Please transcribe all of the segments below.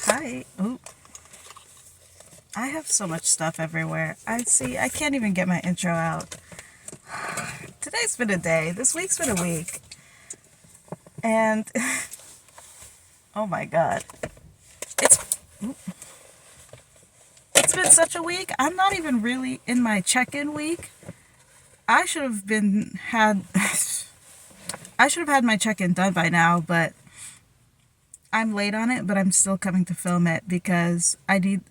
Hi. Ooh. I have so much stuff everywhere. I can't even get my intro out. Today's been a day. This week's been a week. And oh my god. It's it's been such a week. I'm not even really in my check-in week. I should have been had I should have had my check-in done by now, but I'm late on it, but I'm still coming to film it because I need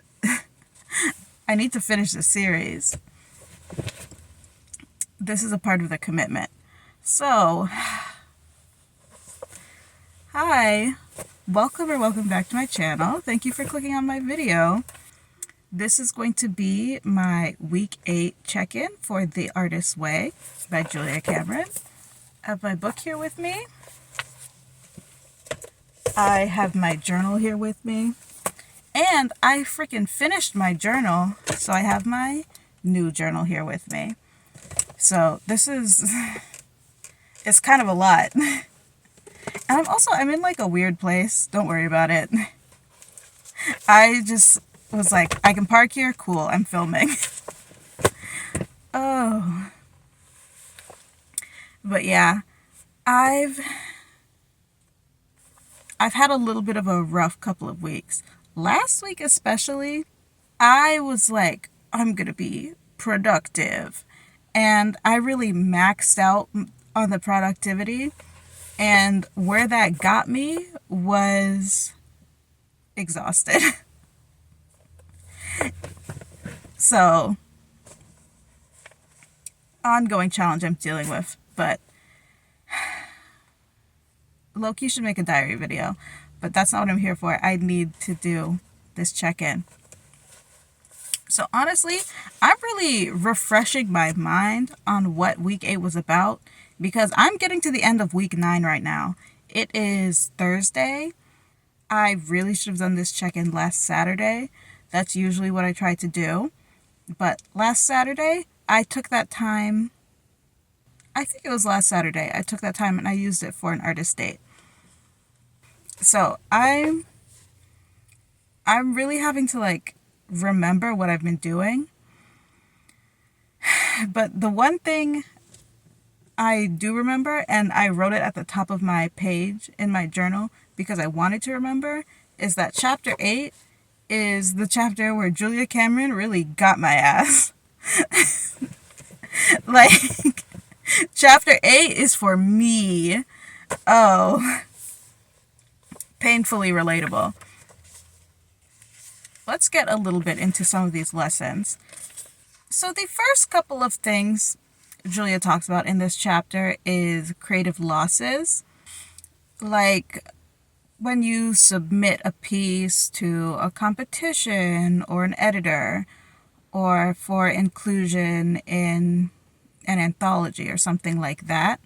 I need to finish the series. This is a part of the commitment. So, hi, welcome back to my channel. Thank you for clicking on my video. This is going to be my week 8 check-in for The Artist's Way by Julia Cameron. I have my book here with me. I have my journal here with me. And I freaking finished my journal, so I have my new journal here with me. So this is, it's kind of a lot. And I'm in like a weird place. Don't worry about it. I just was like, I can park here? Cool, I'm filming. Oh. But yeah, I've had a little bit of a rough couple of weeks. Last week especially, I was like, I'm gonna be productive. And I really maxed out on the productivity. And where that got me was exhausted. So, ongoing challenge I'm dealing with. But Loki should make a diary video. But that's not what I'm here for. I need to do this check-in. So honestly, I'm really refreshing my mind on what week 8 was about because I'm getting to the end of week 9 right now. It is Thursday. I really should have done this check-in last Saturday. That's usually what I try to do. But last Saturday, I took that time. I think it was last Saturday. I took that time and I used it for an artist date. So I'm really having to like remember what I've been doing. But the one thing I do remember, and I wrote it at the top of my page in my journal because I wanted to remember, is that chapter 8 is the chapter where Julia Cameron really got my ass. Like, chapter 8 is for me. Oh, painfully relatable. Let's get a little bit into some of these lessons. So the first couple of things Julia talks about in this chapter is creative losses. Like when you submit a piece to a competition or an editor or for inclusion in an anthology or something like that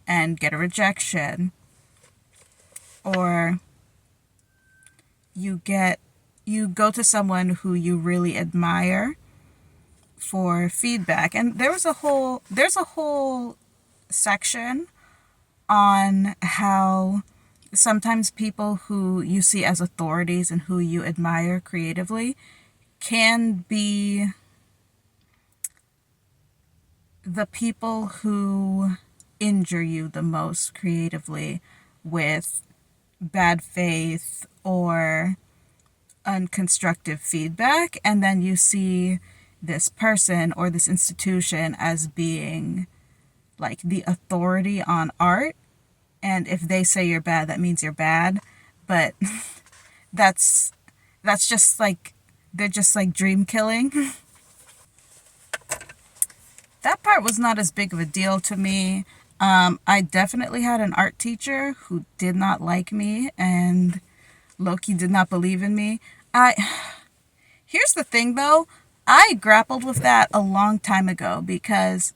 and get a rejection, or you go to someone who you really admire for feedback. And there's a whole section on how sometimes people who you see as authorities and who you admire creatively can be the people who injure you the most creatively with bad faith or unconstructive feedback, and then you see this person or this institution as being like the authority on art, and if they say you're bad, that means you're bad. But that's just like, they're just like dream killing. That part was not as big of a deal to me. I definitely had an art teacher who did not like me, and Loki did not believe in me. Here's the thing though, I grappled with that a long time ago because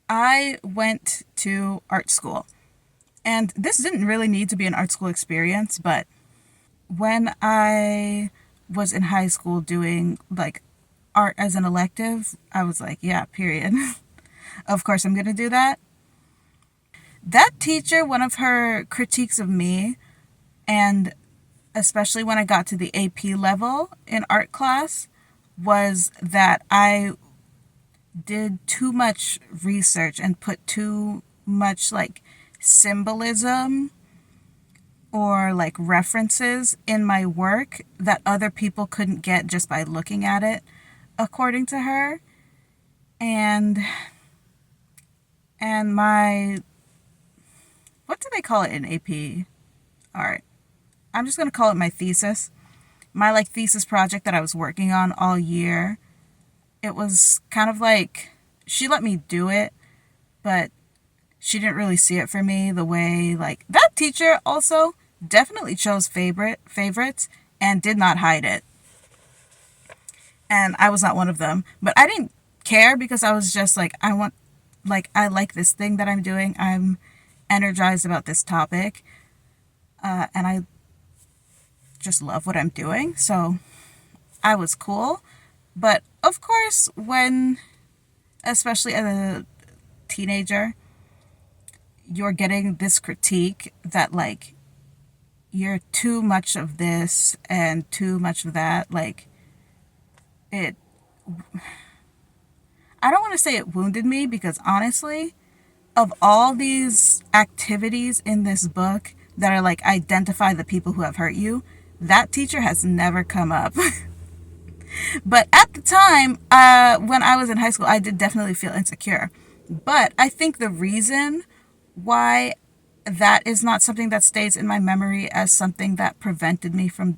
I went to art school. And this didn't really need to be an art school experience, but when I was in high school doing like art as an elective, I was like, yeah, period. Of course I'm going to do that. That teacher, one of her critiques of me And especially when I got to the AP level in art class, was that I did too much research and put too much like symbolism or like references in my work that other people couldn't get just by looking at it, according to her. And my, what do they call it in AP art? I'm just going to call it my thesis. My like thesis project that I was working on all year. It was kind of like she let me do it, but she didn't really see it for me the way like that teacher also definitely chose favorites and did not hide it. And I was not one of them, but I didn't care because I was just like I like this thing that I'm doing. I'm energized about this topic, and I just love what I'm doing. So I was cool. But of course, when, especially as a teenager, you're getting this critique that, like, you're too much of this and too much of that, like, it, I don't want to say it wounded me because honestly, of all these activities in this book that are like identify the people who have hurt you, that teacher has never come up. But at the time, when I was in high school, I did definitely feel insecure. But I think the reason why that is not something that stays in my memory as something that prevented me from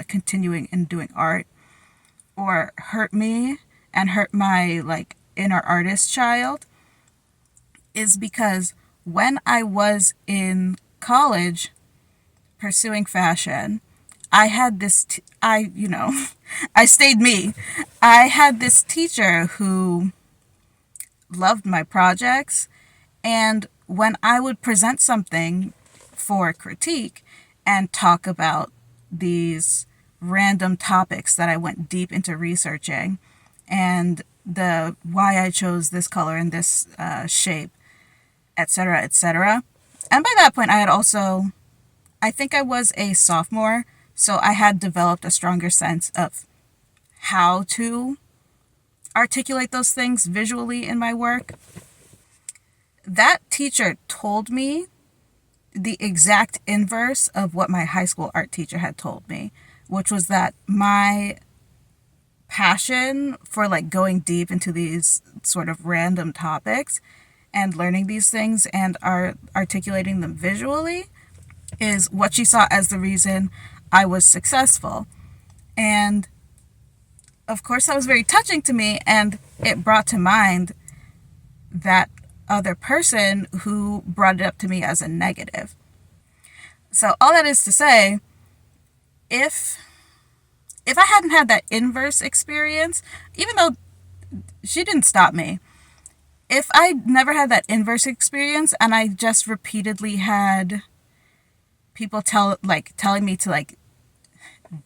continuing in doing art or hurt me and hurt my like inner artist child is because when I was in college pursuing fashion, I had this, I stayed me. I had this teacher who loved my projects. And when I would present something for critique and talk about these random topics that I went deep into researching and the why I chose this color and this shape, etc., etc. And by that point, I had also, I think I was a sophomore, so I had developed a stronger sense of how to articulate those things visually in my work. That teacher told me the exact inverse of what my high school art teacher had told me, which was that my passion for like going deep into these sort of random topics and learning these things and articulating them visually is what she saw as the reason I was successful. And of course, that was very touching to me, and it brought to mind that other person who brought it up to me as a negative. So all that is to say, if I hadn't had that inverse experience, even though she didn't stop me, if I never had that inverse experience and I just repeatedly had people telling me to like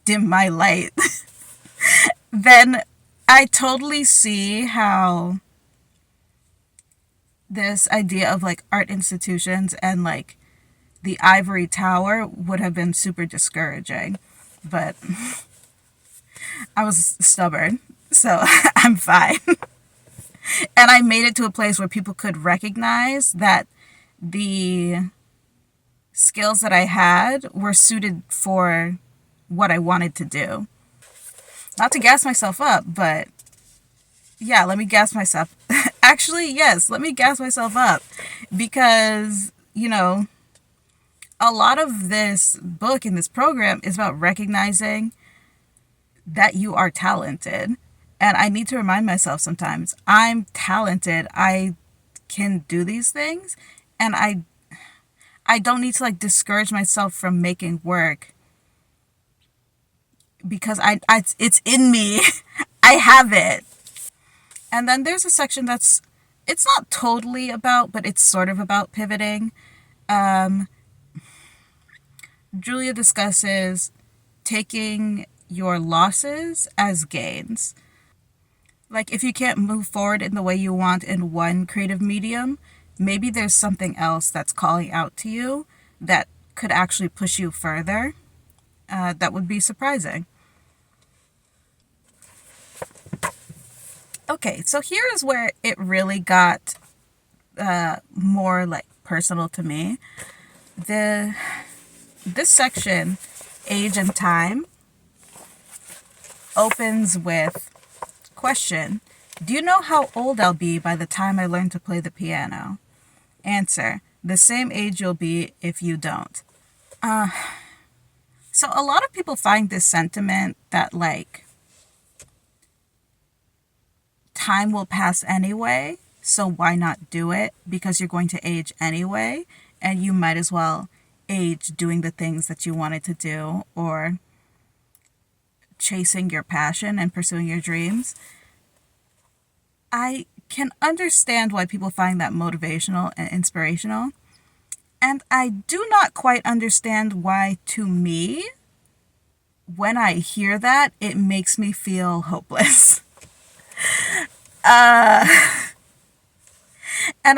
dim my light, then I totally see how this idea of like art institutions and like the ivory tower would have been super discouraging. But I was stubborn, so I'm fine. And I made it to a place where people could recognize that the skills that I had were suited for what I wanted to do. Not to gas myself up, but yeah, let me gas myself. Actually, yes, let me gas myself up because, a lot of this book and this program is about recognizing that you are talented. And I need to remind myself sometimes I'm talented. I can do these things, and I don't need to like discourage myself from making work because it's in me. I have it. And then there's a section it's not totally about, but it's sort of about pivoting. Julia discusses taking your losses as gains. Like, if you can't move forward in the way you want in one creative medium, maybe there's something else that's calling out to you that could actually push you further, that would be surprising. Okay, so here is where it really got more like personal to me. This section, age and time, opens with question. Do you know how old I'll be by the time I learn to play the piano? Answer. The same age you'll be if you don't. So a lot of people find this sentiment that like time will pass anyway, so why not do it? Because you're going to age anyway, and you might as well age doing the things that you wanted to do or chasing your passion and pursuing your dreams. I can understand why people find that motivational and inspirational. And I do not quite understand why, to me, when I hear that, it makes me feel hopeless. And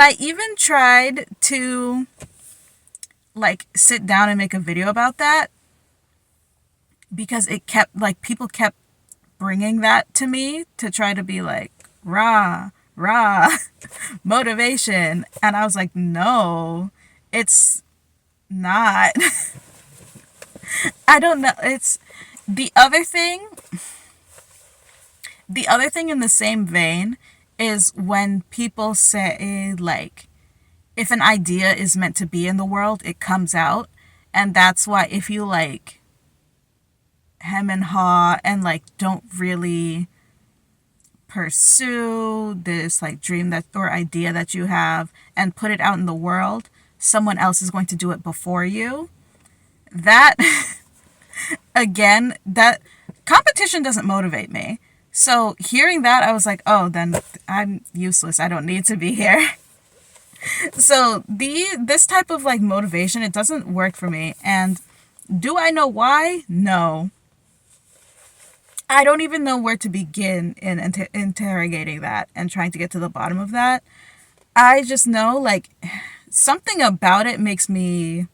I even tried to like sit down and make a video about that because it kept like people kept bringing that to me to try to be like rah motivation, and I was like, no, it's not. I don't know. It's the other thing. The other thing in the same vein is when people say, like, if an idea is meant to be in the world, it comes out. And that's why if you, like, hem and haw and, like, don't really pursue this, like, dream that or idea that you have and put it out in the world, someone else is going to do it before you. That, again, that competition doesn't motivate me. So hearing that, I was like, oh, then I'm useless. I don't need to be here. So this type of like motivation, it doesn't work for me. And do I know why? No. I don't even know where to begin in interrogating that and trying to get to the bottom of that. I just know like something about it makes me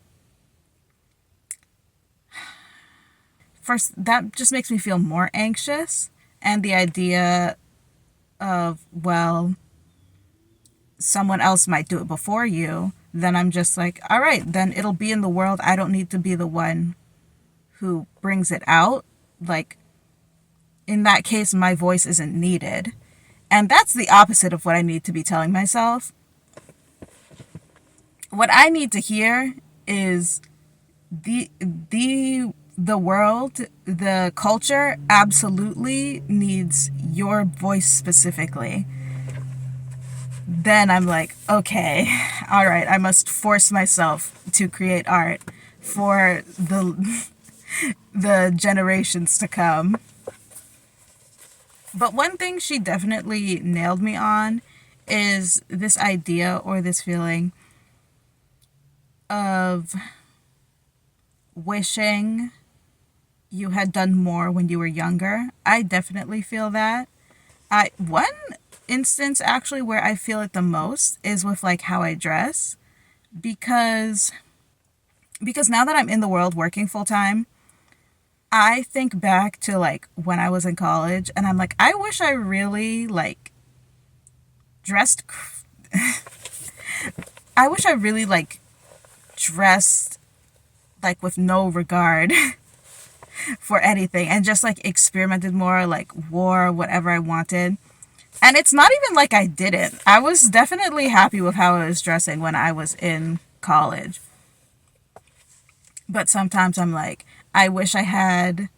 first, that just makes me feel more anxious. And the idea of, well, someone else might do it before you, then I'm just like, all right, then it'll be in the world. I don't need to be the one who brings it out. Like, in that case, my voice isn't needed. And that's the opposite of what I need to be telling myself. What I need to hear is the world, the culture absolutely needs your voice specifically. Then I'm like, okay, all right, I must force myself to create art for the generations to come. But one thing she definitely nailed me on is this idea or this feeling of wishing you had done more when you were younger. I definitely feel that. One instance actually where I feel it the most is with like how I dress, because now that I'm in the world working full time, I think back to like when I was in college and I'm like, I wish I really like dressed I wish I really like dressed like with no regard for anything and just like experimented more, like wore whatever I wanted. And it's not even like I didn't. I was definitely happy with how I was dressing when I was in college. But sometimes I'm like, I wish I had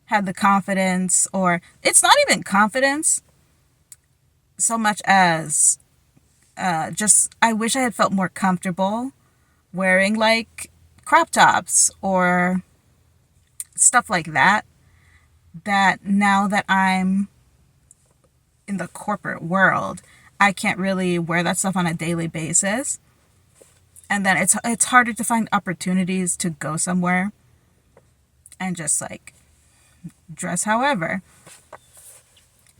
the confidence, or it's not even confidence so much as just I wish I had felt more comfortable wearing like crop tops or stuff like that. That now that I'm in the corporate world, I can't really wear that stuff on a daily basis. And then it's harder to find opportunities to go somewhere and just like dress however.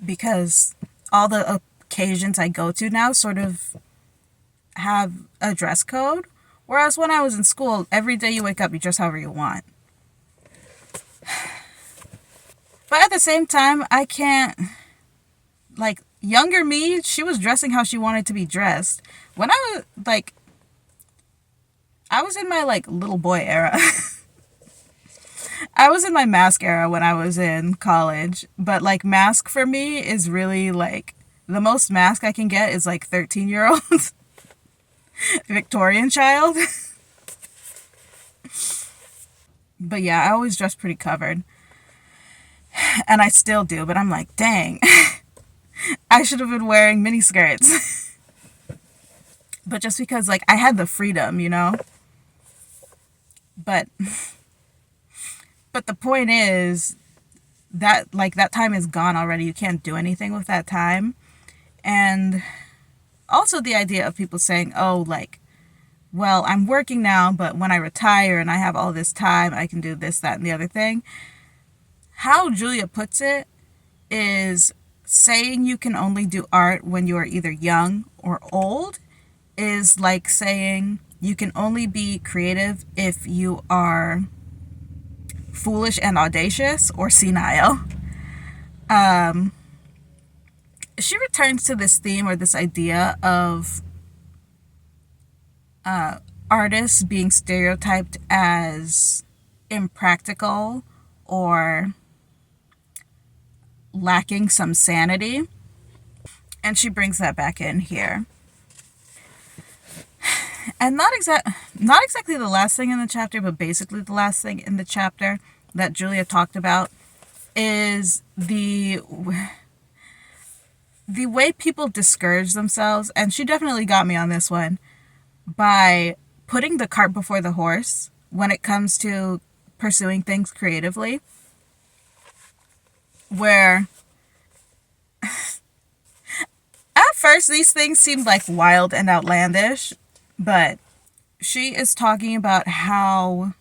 Because all the occasions I go to now sort of have a dress code, Whereas when I was in school, every day you wake up, you dress however you want. But at the same time, I can't, like, younger me, she was dressing how she wanted to be dressed. When I was in my, like, little boy era. I was in my mask era when I was in college. But, like, mask for me is really, like, the most mask I can get is, like, 13-year-old Victorian child. But yeah, I always dress pretty covered. And I still do, but I'm like, dang, I should have been wearing mini skirts. But just because, like, I had the freedom, you know? But but the point is that, like, that time is gone already. You can't do anything with that time. And also the idea of people saying, oh, like, well, I'm working now, but when I retire and I have all this time, I can do this, that, and the other thing. How Julia puts it is saying you can only do art when you are either young or old is like saying you can only be creative if you are foolish and audacious or senile. She returns to this theme or this idea of artists being stereotyped as impractical or lacking some sanity. And she brings that back in here. And not exactly the last thing in the chapter, but basically the last thing in the chapter that Julia talked about is the way people discourage themselves. And she definitely got me on this one by putting the cart before the horse when it comes to pursuing things creatively. Where at first these things seemed like wild and outlandish, but she is talking about how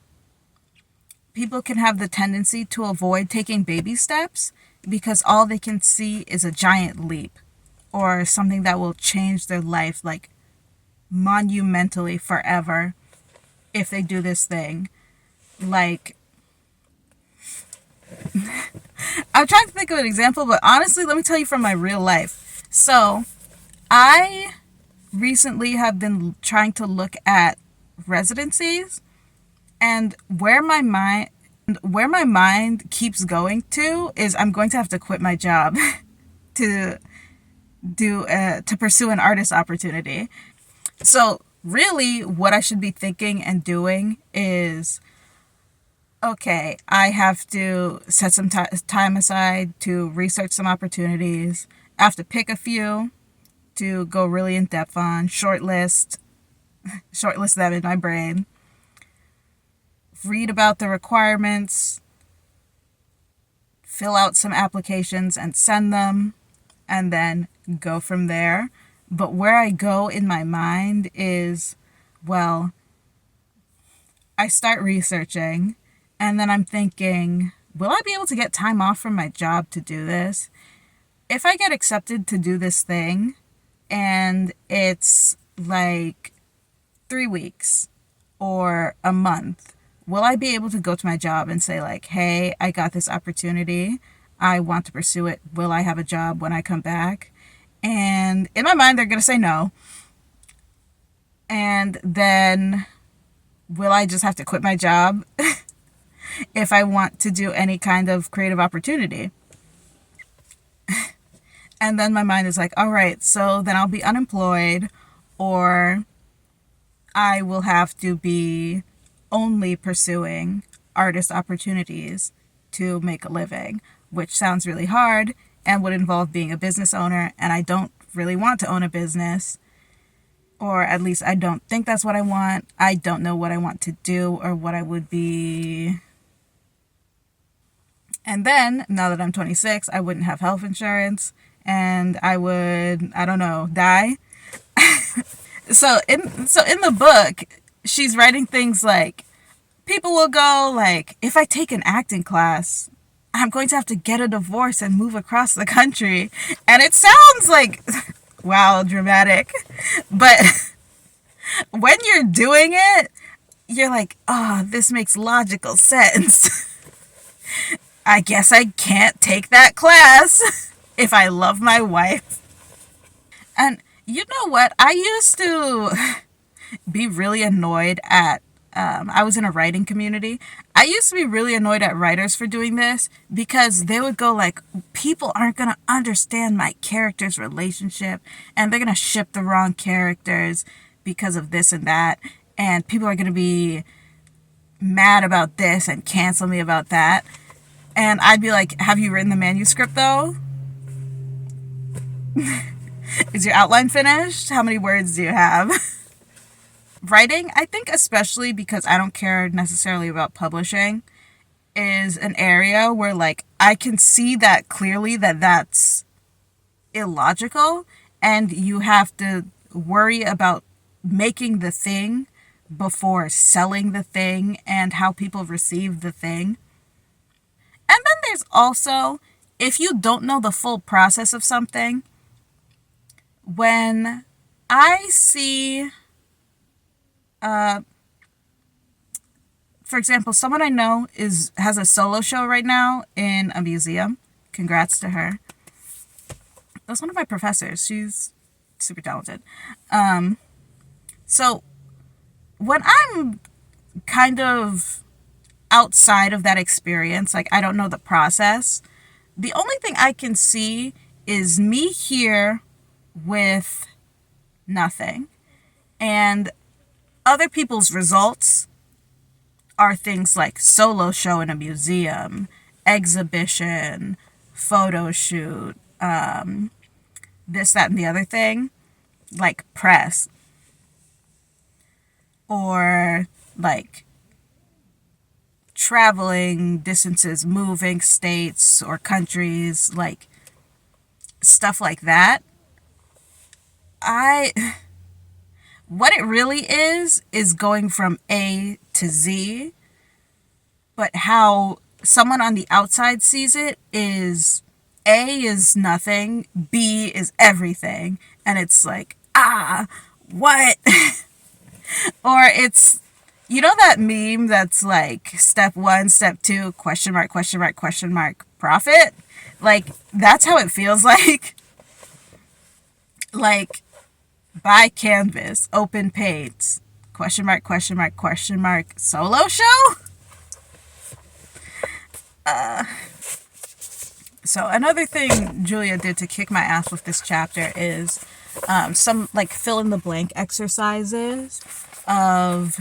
people can have the tendency to avoid taking baby steps because all they can see is a giant leap or something that will change their life, like, monumentally forever if they do this thing. Like, I'm trying to think of an example, but honestly, let me tell you from my real life. So, I recently have been trying to look at residencies, and where my mind keeps going to is I'm going to have to quit my job to pursue an artist opportunity. So really what I should be thinking and doing is, okay, I have to set some time aside to research some opportunities. I have to pick a few to go really in depth on, shortlist them in my brain, read about the requirements, fill out some applications and send them, and then go from there. But where I go in my mind is, well, I start researching, and then I'm thinking, will I be able to get time off from my job to do this? If I get accepted to do this thing, and it's like 3 weeks or a month, will I be able to go to my job and say, like, hey, I got this opportunity, I want to pursue it, will I have a job when I come back? And in my mind, they're going to say no. And then will I just have to quit my job if I want to do any kind of creative opportunity? And then my mind is like, all right, so then I'll be unemployed, or I will have to be only pursuing artist opportunities to make a living, which sounds really hard and would involve being a business owner, and I don't really want to own a business, or at least I don't think that's what I want. I don't know what I want to do or what I would be. And then, now that I'm 26, I wouldn't have health insurance, and I would, I don't know, die. So in the book, she's writing things like, people will go, like, if I take an acting class, I'm going to have to get a divorce and move across the country. And it sounds like, wow, dramatic. But When you're doing it, you're like, oh, this makes logical sense. I guess I can't take that class if I love my wife. And you know what? I used to be really annoyed at, I was in a writing community. I used to be really annoyed at writers for doing this because they would go like, people aren't going to understand my character's relationship and they're going to ship the wrong characters because of this and that. And people are going to be mad about this and cancel me about that. And I'd be like, have you written the manuscript though? Is your outline finished? How many words do you have? Writing, I think especially because I don't care necessarily about publishing, is an area where like I can see that clearly that that's illogical and you have to worry about making the thing before selling the thing and how people receive the thing. And then there's also, if you don't know the full process of something, when I see, for example, someone I know has a solo show right now in a museum. Congrats to her. That's one of my professors. She's super talented. So when I'm kind of outside of that experience, like I don't know the process, the only thing I can see is me here with nothing. And other people's results are things like solo show in a museum, exhibition, photo shoot, this, that, and the other thing, like press, or like traveling distances, moving states or countries, like stuff like that. What it really is going from A to Z, but how someone on the outside sees it is A is nothing, B is everything, and it's like, what? Or it's, you know that meme that's like step one, step two, question mark, question mark, question mark, profit? Like, that's how it feels like. Like, buy canvas, open paint, question mark, question mark, question mark, solo show? So another thing Julia did to kick my ass with this chapter is some like fill in the blank exercises of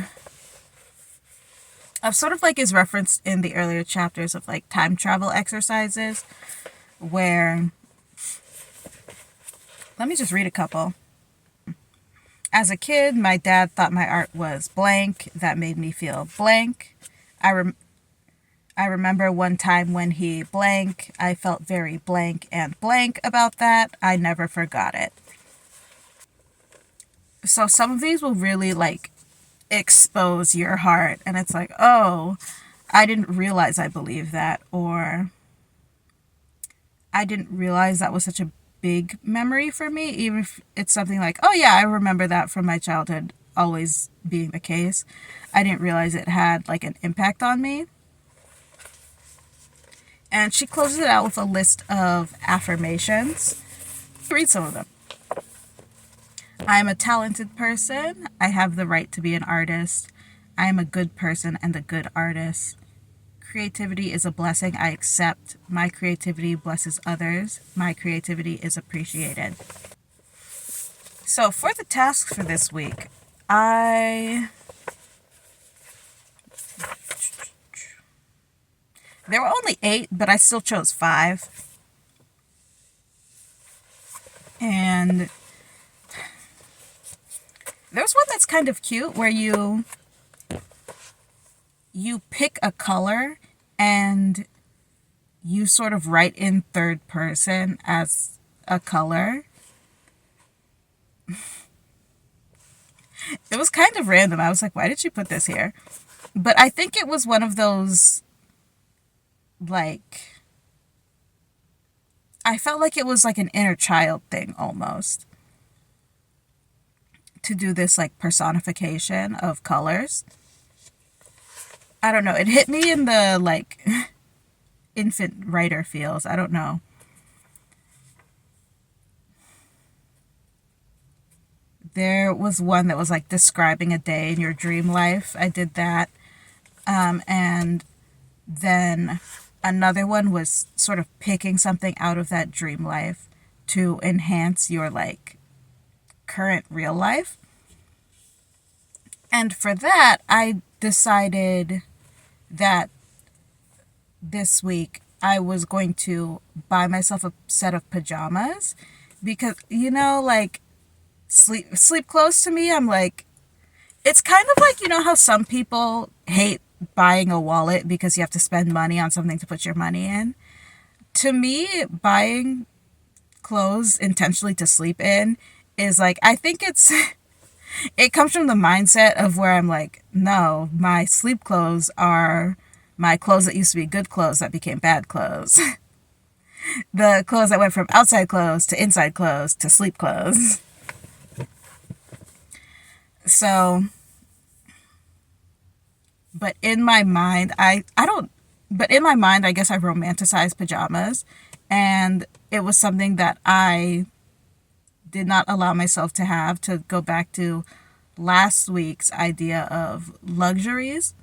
sort of like is referenced in the earlier chapters of like time travel exercises, where, let me just read a couple. As a kid, my dad thought my art was blank. That made me feel blank. I remember one time when he blank, I felt very blank and blank about that. I never forgot it. So some of these will really like expose your heart, and it's like, oh, I didn't realize I believed that, or I didn't realize that was such a big memory for me, even if it's something like, oh yeah, I remember that from my childhood always being the case. I didn't realize it had like an impact on me. And she closes it out with a list of affirmations. Read some of them. I am a talented person. I have the right to be an artist. I am a good person and a good artist. Creativity is a blessing I accept. My creativity blesses others. My creativity is appreciated. So for the tasks for this week, there were only 8, but I still chose 5. And there's one that's kind of cute where you pick a color and you sort of write in third person as a color. It was kind of random. I was like, why did you put this here? But I think it was one of those, like, I felt like it was like an inner child thing almost. to do this like personification of colors. I don't know. It hit me in the like infant writer feels. I don't know. There was one that was like describing a day in your dream life. I did that. And then another one was sort of picking something out of that dream life to enhance your like current real life. And for that, I decided that this week I was going to buy myself a set of pajamas because, like sleep clothes to me, I'm like, it's kind of like, how some people hate buying a wallet because you have to spend money on something to put your money in. To me, buying clothes intentionally to sleep in is like, I think it comes from the mindset of where I'm like, no, my sleep clothes are my clothes that used to be good clothes that became bad clothes. The clothes that went from outside clothes to inside clothes to sleep clothes. So, but in my mind, I guess I romanticize pajamas, and it was something that I did not allow myself to have, to go back to last week's idea of luxuries.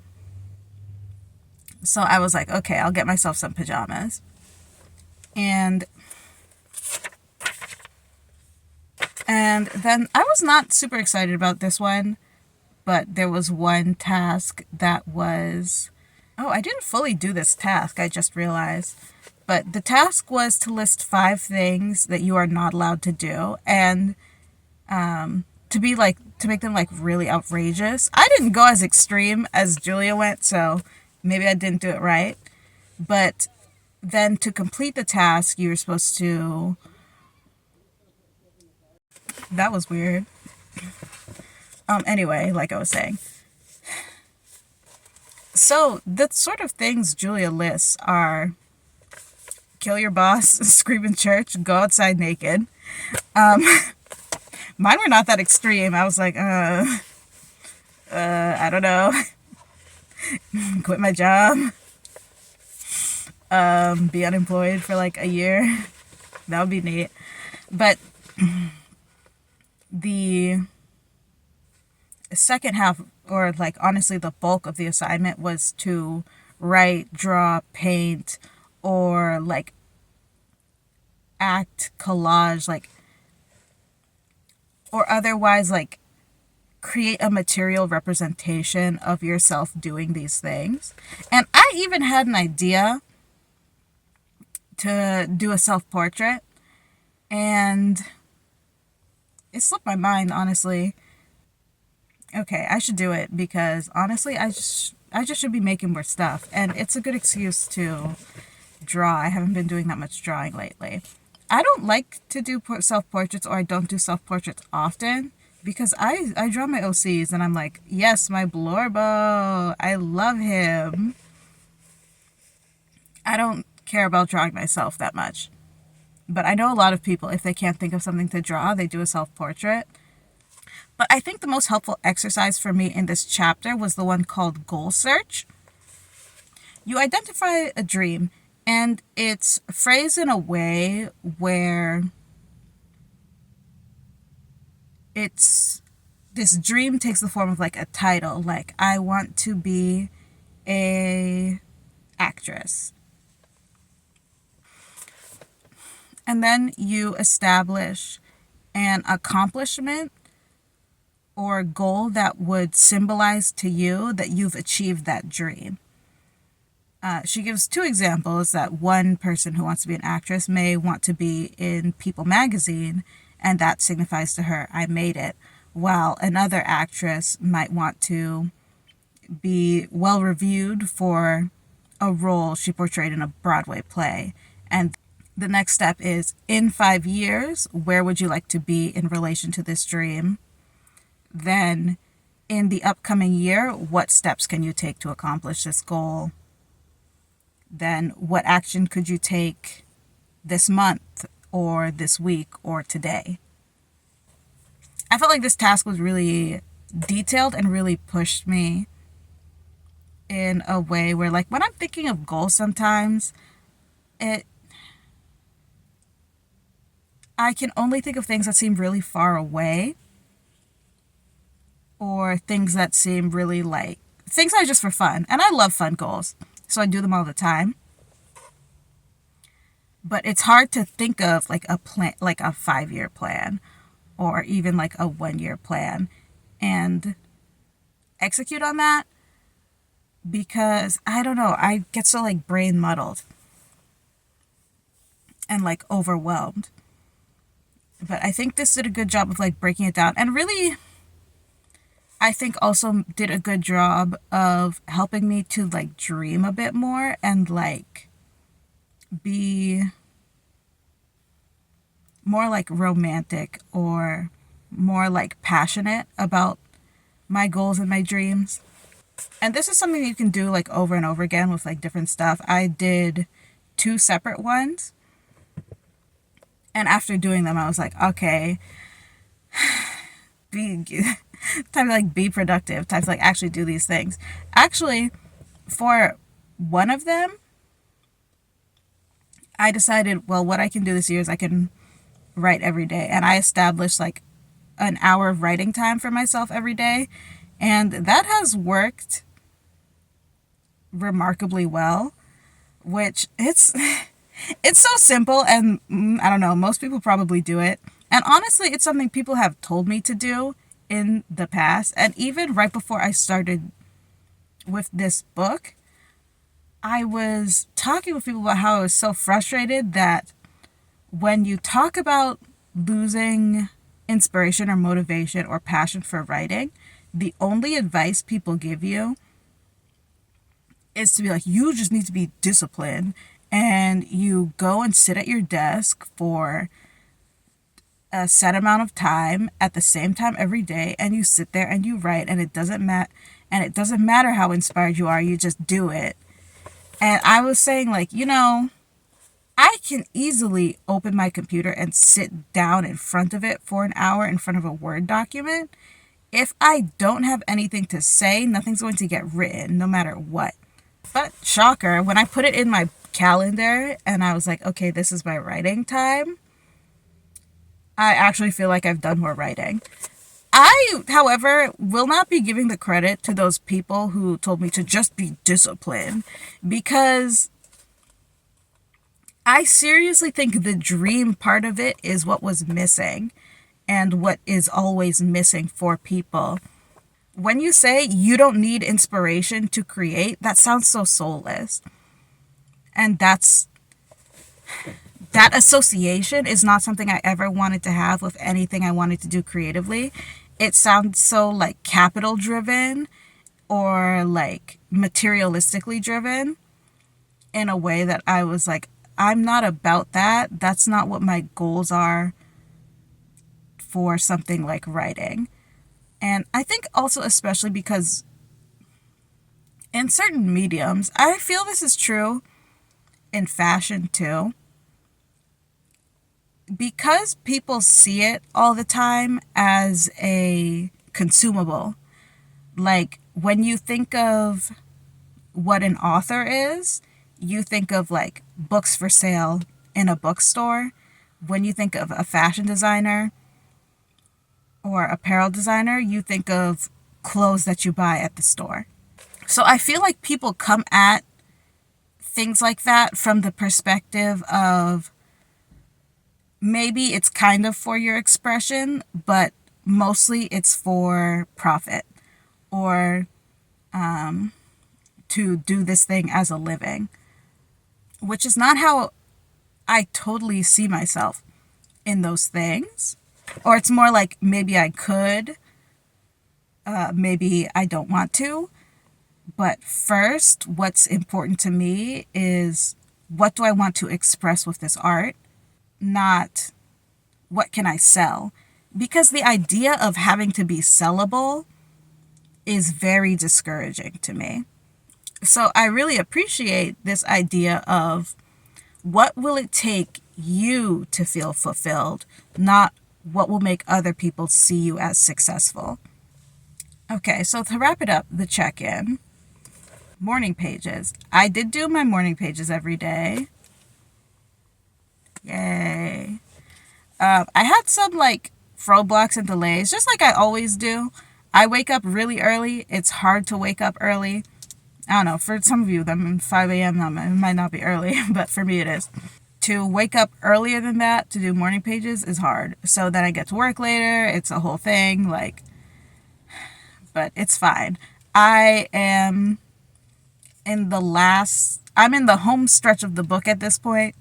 So I was like, okay, I'll get myself some pajamas. And then I was not super excited about this one, but there was one task that was, oh, I didn't fully do this task, I just realized. But the task was to list 5 things that you are not allowed to do, and to make them like really outrageous. I didn't go as extreme as Julia went, so maybe I didn't do it right. But then to complete the task, you were supposed to... That was weird. Anyway, like I was saying. So the sort of things Julia lists are kill your boss, scream in church, go outside naked. Mine were not that extreme. I was like, I don't know. Quit my job. Be unemployed for like a year. That would be neat. But the second half, or like honestly the bulk of the assignment, was to write, draw, paint, or like act, collage, like, or otherwise like create a material representation of yourself doing these things. And I even had an idea to do a self-portrait, and it slipped my mind, honestly. Okay, I should do it because honestly, I just should be making more stuff, and it's a good excuse to draw. I haven't been doing that much drawing lately. I don't like to do self-portraits, or I don't do self-portraits often, because I draw my OCs and I'm like, yes, my Blorbo, I love him. I don't care about drawing myself that much. But I know a lot of people, if they can't think of something to draw, they do a self-portrait. But I think the most helpful exercise for me in this chapter was the one called Goal Search. You identify a dream, and it's phrased in a way where this dream takes the form of like a title, like I want to be a actress. And then you establish an accomplishment or goal that would symbolize to you that you've achieved that dream. She gives 2 examples, that one person who wants to be an actress may want to be in People magazine, and that signifies to her, I made it, while another actress might want to be well reviewed for a role she portrayed in a Broadway play. And the next step is, in 5 years, where would you like to be in relation to this dream? Then, in the upcoming year, what steps can you take to accomplish this goal? Then, what action could you take this month, or this week, or today? I felt like this task was really detailed and really pushed me in a way where, like, when I'm thinking of goals sometimes, it I can only think of things that seem really far away, or things that seem really like things that are just for fun. And I love fun goals, so I do them all the time. But it's hard to think of like a plan, like a 5-year plan, or even like a 1-year plan, and execute on that, because I don't know, I get so like brain muddled and like overwhelmed. But I think this did a good job of like breaking it down, and really I think also did a good job of helping me to like dream a bit more and like be more like romantic or more like passionate about my goals and my dreams. And this is something you can do like over and over again with like different stuff. I did 2 separate ones, and after doing them I was like, okay, be time to like be productive, time to like actually do these things. Actually, for one of them, I decided, well, what I can do this year is I can write every day, and I established like an hour of writing time for myself every day, and that has worked remarkably well. Which it's so simple, and I don't know, most people probably do it. And honestly, it's something people have told me to do in the past. And even right before I started with this book, I was talking with people about how I was so frustrated that when you talk about losing inspiration or motivation or passion for writing, the only advice people give you is to be like, you just need to be disciplined, and you go and sit at your desk for a set amount of time at the same time every day, and you sit there and you write, and it doesn't matter how inspired you are, you just do it. And I was saying, like, I can easily open my computer and sit down in front of it for an hour in front of a Word document. If I don't have anything to say, nothing's going to get written, no matter what. But shocker, when I put it in my calendar and I was like, okay, this is my writing time, I actually feel like I've done more writing. I, however, will not be giving the credit to those people who told me to just be disciplined, because I seriously think the dream part of it is what was missing, and what is always missing for people. When you say you don't need inspiration to create, that sounds so soulless. And that association is not something I ever wanted to have with anything I wanted to do creatively. It sounds so like capital driven or like materialistically driven, in a way that I was like, I'm not about that. That's not what my goals are for something like writing. And I think also, especially because in certain mediums, I feel this is true in fashion too, because people see it all the time as a consumable. Like, when you think of what an author is, you think of like books for sale in a bookstore. When you think of a fashion designer or apparel designer, you think of clothes that you buy at the store. So I feel like people come at things like that from the perspective of, maybe it's kind of for your expression, but mostly it's for profit, or to do this thing as a living, which is not how I totally see myself in those things. Or it's more like, maybe I could, maybe I don't want to. But first, what's important to me is, what do I want to express with this art? Not what can I sell? Because the idea of having to be sellable is very discouraging to me. So I really appreciate this idea of, what will it take you to feel fulfilled, not what will make other people see you as successful. Okay, so to wrap it up, the check-in. Morning pages. I did do my morning pages every day. Yay. I had some like fro blocks and delays, just like I always do. I wake up really early. It's hard to wake up early. I don't know, for some of you, that 5 a.m. It might not be early, but for me it is. To wake up earlier than that to do morning pages is hard. So then I get to work later. It's a whole thing, like, but it's fine. I'm in the home stretch of the book at this point.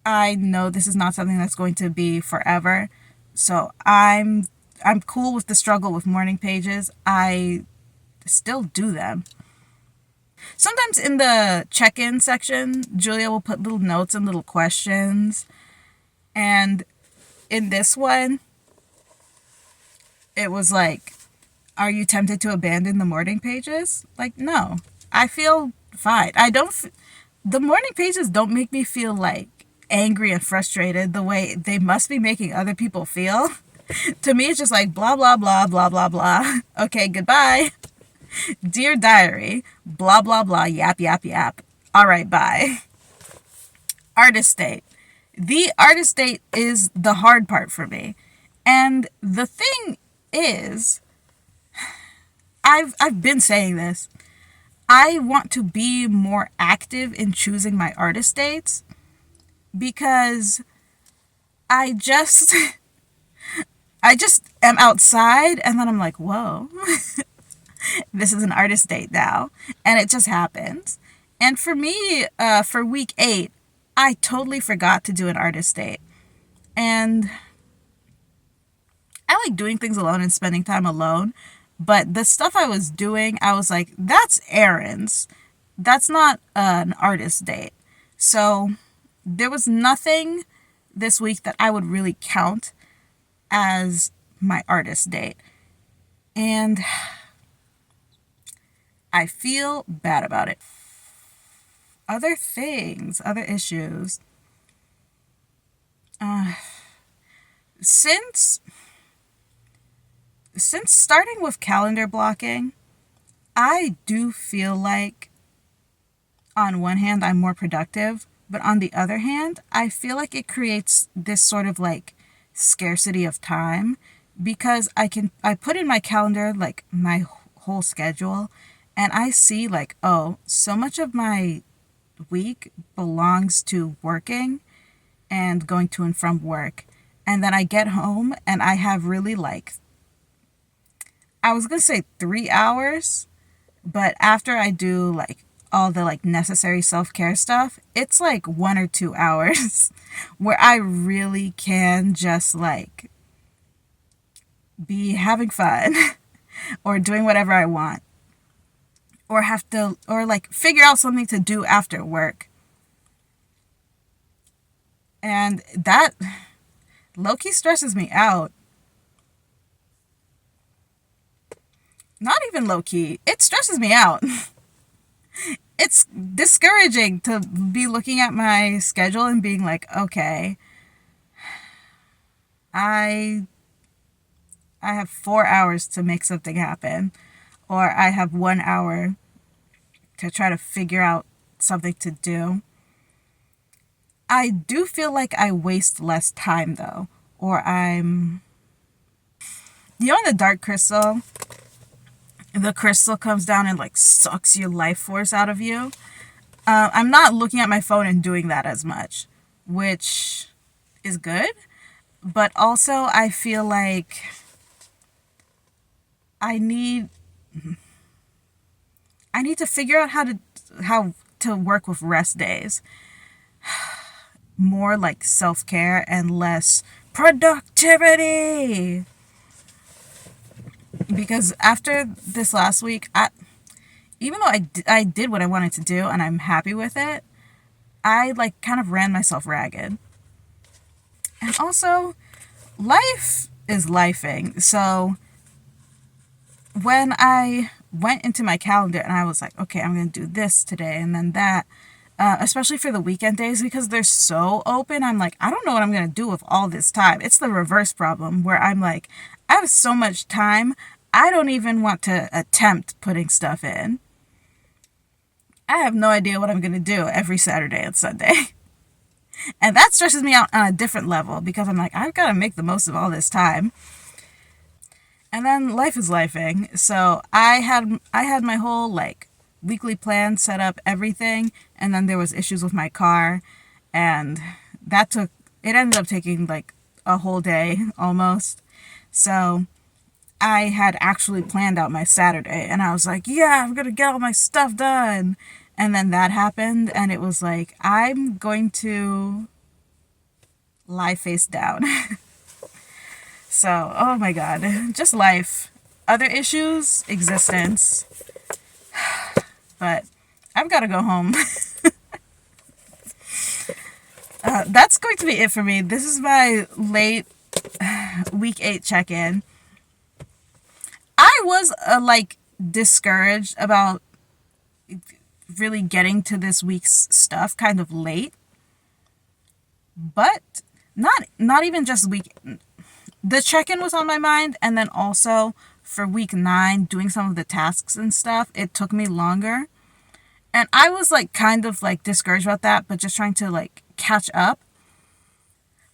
I know this is not something that's going to be forever. So I'm cool with the struggle with morning pages. I still do them. Sometimes in the check-in section, Julia will put little notes and little questions. And in this one, it was like, are you tempted to abandon the morning pages? Like, no. I feel fine. The morning pages don't make me feel like angry and frustrated the way they must be making other people feel. To me, it's just like blah, blah, blah, blah, blah, blah. Okay, goodbye. Dear diary, blah, blah, blah, yap, yap, yap. All right, bye. Artist date. The artist date is the hard part for me. And the thing is, I've been saying this. I want to be more active in choosing my artist dates because I just am outside and then I'm like, whoa, this is an artist date now. And it just happens. And for me, for week 8, I totally forgot to do an artist date. And I like doing things alone and spending time alone. But the stuff I was doing, I was like, that's errands. That's not an artist date. So there was nothing this week that I would really count as my artist date. And I feel bad about it. Other things, other issues. Since starting with calendar blocking, I do feel like on one hand I'm more productive, but on the other hand, I feel like it creates this sort of like scarcity of time because I put in my calendar like my whole schedule and I see like, oh, so much of my week belongs to working and going to and from work. And then I get home and I have really like, I was going to say 3 hours, but after I do like all the like necessary self-care stuff, it's like 1 or 2 hours where I really can just like be having fun or doing whatever I want or like figure out something to do after work. And that low-key stresses me out. Not even low-key. It stresses me out. It's discouraging to be looking at my schedule and being like, okay, I have 4 hours to make something happen, or I have 1 hour to try to figure out something to do. I do feel like I waste less time though, or the dark crystal, the crystal comes down and like sucks your life force out of you. I'm not looking at my phone and doing that as much, which is good. But also I feel like I need to figure out how to work with rest days. More like self-care and less productivity. Because after this last week, even though I did what I wanted to do and I'm happy with it, I like kind of ran myself ragged. And also, life is lifing. So when I went into my calendar and I was like, okay, I'm going to do this today and then that, especially for the weekend days because they're so open. I'm like, I don't know what I'm going to do with all this time. It's the reverse problem where I'm like, I have so much time, I don't even want to attempt putting stuff in. I have no idea what I'm going to do every Saturday and Sunday. And that stresses me out on a different level because I'm like, I've got to make the most of all this time. And then life is lifing. So I had my whole like weekly plan set up, everything, and then there was issues with my car, and it ended up taking like a whole day almost. So I had actually planned out my Saturday and I was like, yeah, I'm going to get all my stuff done. And then that happened and it was like, I'm going to lie face down. So, oh my God, just life. Other issues, existence. But I've got to go home. That's going to be it for me. This is my late week 8 check-in. I was like discouraged about really getting to this week's stuff kind of late, but not even just week. The check-in was on my mind, and then also for week 9, doing some of the tasks and stuff, it took me longer, and I was like kind of like discouraged about that, but just trying to like catch up.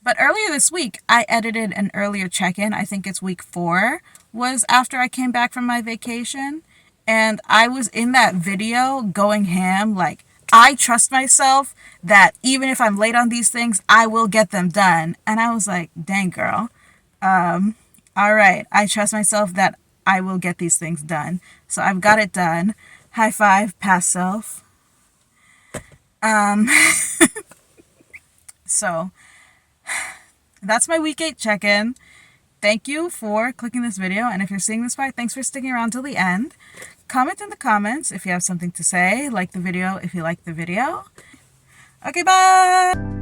But earlier this week, I edited an earlier check-in. I think it's week 4 was after I came back from my vacation. And I was in that video going ham. Like, I trust myself that even if I'm late on these things, I will get them done. And I was like, dang, girl. All right. I trust myself that I will get these things done. So I've got it done. High five, past self. So that's my week 8 check-in. Thank you for clicking this video, and if you're seeing this part, thanks for sticking around till the end. Comment in the comments if you have something to say. Like the video if you like the video. Okay, bye!